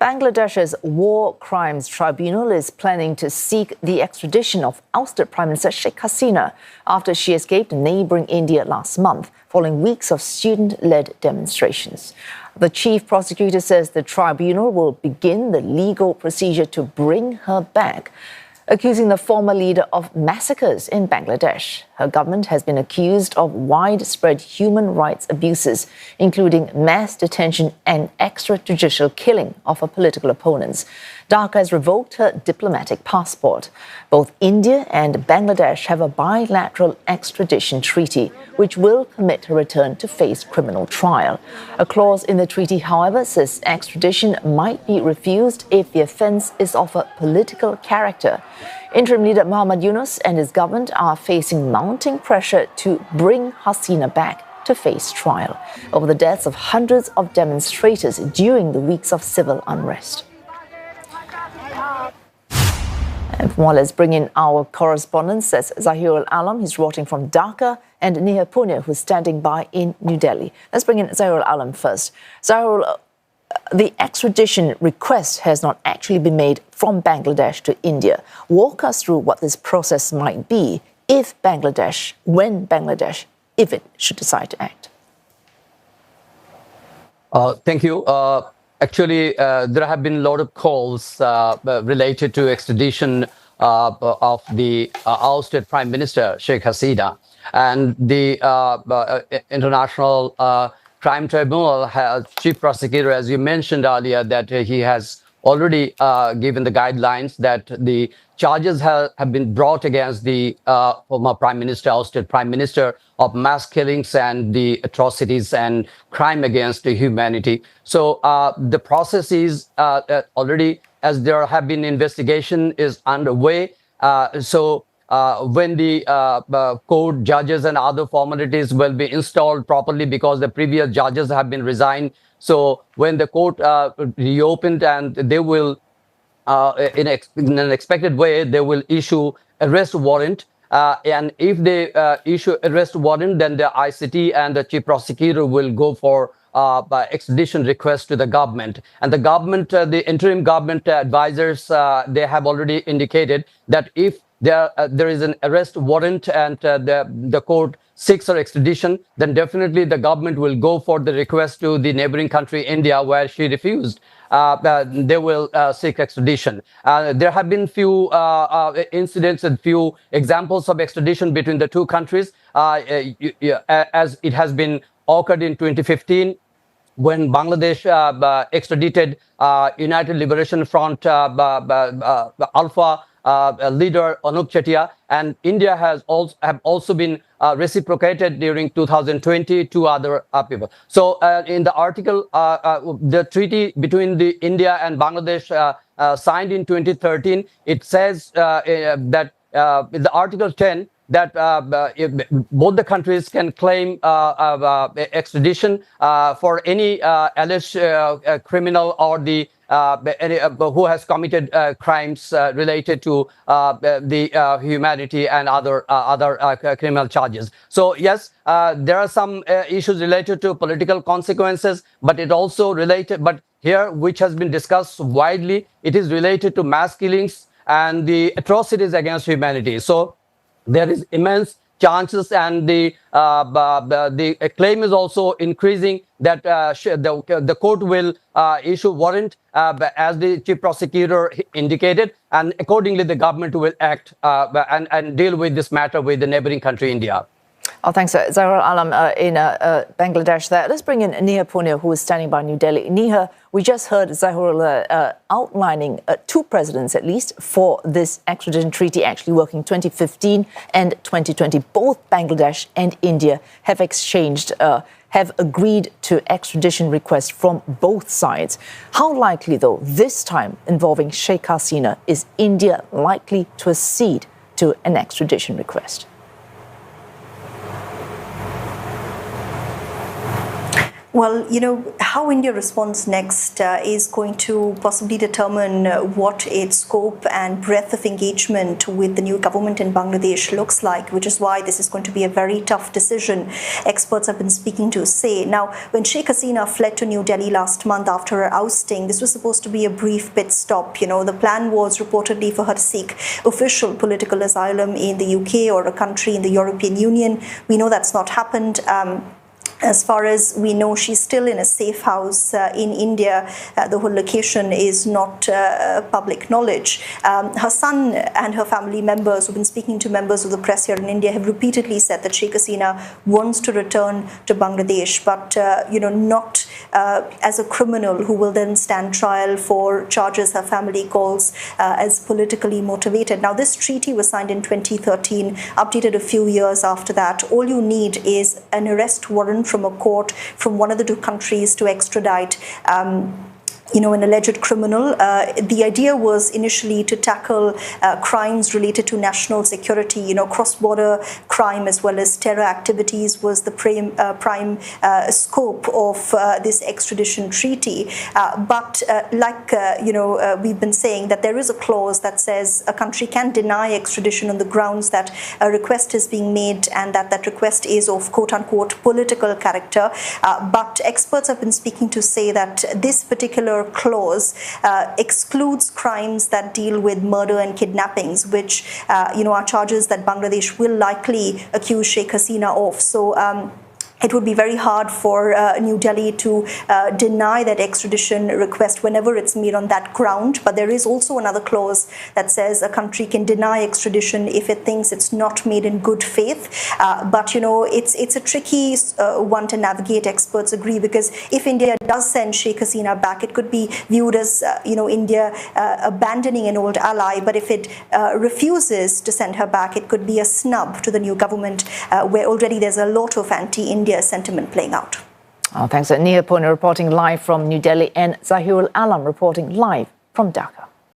Bangladesh's War Crimes Tribunal is planning to seek the extradition of ousted Prime Minister Sheikh Hasina after she escaped neighbouring India last month, following weeks of student-led demonstrations. The chief prosecutor says the tribunal will begin the legal procedure to bring her back, accusing the former leader of massacres in Bangladesh. Her government has been accused of widespread human rights abuses, including mass detention and extrajudicial killing of her political opponents. Dhaka has revoked her diplomatic passport. Both India and Bangladesh have a bilateral extradition treaty, which will permit her return to face criminal trial. A clause in the treaty, however, says extradition might be refused if the offence is of a political character. Interim leader Muhammad Yunus and his government are facing mounting pressure to bring Hasina back to face trial over the deaths of hundreds of demonstrators during the weeks of civil unrest. And more, let's bring in our correspondent, says Zahirul Alam. He's reporting from Dhaka, and Neha, Poonia, who's standing by in New Delhi. Let's bring in Zahirul Alam first. Zahirul, the extradition request has not actually been made from Bangladesh to India. Walk us through what this process might be if Bangladesh, if it should decide to act. Thank you. Actually, there have been a lot of calls related to extradition of the ousted Prime Minister, Sheikh Hasina. And the International Crime Tribunal Chief Prosecutor, as you mentioned earlier, that he has already given the guidelines that the charges have been brought against the former Prime Minister, ousted Prime Minister, of mass killings and the atrocities and crime against humanity. So the process is already, as there have been investigation, is underway. When the court judges and other formalities will be installed properly, because the previous judges have been resigned. So when the court reopened, and they will, in an expected way, they will issue arrest warrant. And if they issue arrest warrant, then the ICT and the chief prosecutor will go for extradition request to the government. And the government, the interim government advisors, they have already indicated that if there is an arrest warrant and the court seeks her extradition, then definitely the government will go for the request to the neighboring country, India, where she refused. They will seek extradition. There have been few incidents and few examples of extradition between the two countries, as it has been occurred in 2015, when Bangladesh extradited United Liberation Front Alpha leader Anup Chetia, and India have also been reciprocated during 2020 to other people. So in the article, the treaty between the India and Bangladesh signed in 2013, it says that in the Article 10, that both the countries can claim extradition for any alleged criminal or the who has committed crimes related to the humanity and other criminal charges. So yes, there are some issues related to political consequences, but it also related, but here, which has been discussed widely, it is related to mass killings and the atrocities against humanity. So there is immense chances, and the claim is also increasing that the court will issue warrant, as the chief prosecutor indicated, and accordingly the government will act and deal with this matter with the neighboring country, India. Oh, thanks, Zahirul Alam in Bangladesh there. Let's bring in Neha, Poonia, who is standing by New Delhi. Neha, we just heard Zahirul outlining two precedents, at least, for this extradition treaty actually working 2015 and 2020. Both Bangladesh and India have agreed to extradition requests from both sides. How likely, though, this time involving Sheikh Hasina, is India likely to accede to an extradition request? Well, how India responds next is going to possibly determine what its scope and breadth of engagement with the new government in Bangladesh looks like, which is why this is going to be a very tough decision, experts have been speaking to say. Now, when Sheikh Hasina fled to New Delhi last month after her ousting, this was supposed to be a brief pit stop. The plan was reportedly for her to seek official political asylum in the UK or a country in the European Union. We know that's not happened. As far as we know, she's still in a safe house in India. The whole location is not public knowledge. Her son and her family members who've been speaking to members of the press here in India have repeatedly said that Sheikh Hasina wants to return to Bangladesh, but not as a criminal who will then stand trial for charges her family calls as politically motivated. Now, this treaty was signed in 2013, updated a few years after that. All you need is an arrest warrant from a court from one of the two countries to extradite an alleged criminal. The idea was initially to tackle crimes related to national security, cross-border crime as well as terror activities was the prime scope of this extradition treaty. But we've been saying that there is a clause that says a country can deny extradition on the grounds that a request is being made and that request is of quote-unquote political character. But experts have been speaking to say that this particular clause excludes crimes that deal with murder and kidnappings, which are charges that Bangladesh will likely accuse Sheikh Hasina of. So it would be very hard for New Delhi to deny that extradition request whenever it's made on that ground. But there is also another clause that says a country can deny extradition if it thinks it's not made in good faith. But it's a tricky one to navigate, experts agree, because if India does send Sheikh Hasina back, it could be viewed as India abandoning an old ally. But if it refuses to send her back, it could be a snub to the new government, where already there's a lot of anti-India sentiment playing out. Thanks. Neha, Poonia reporting live from New Delhi, and Zahirul reporting live from Dhaka.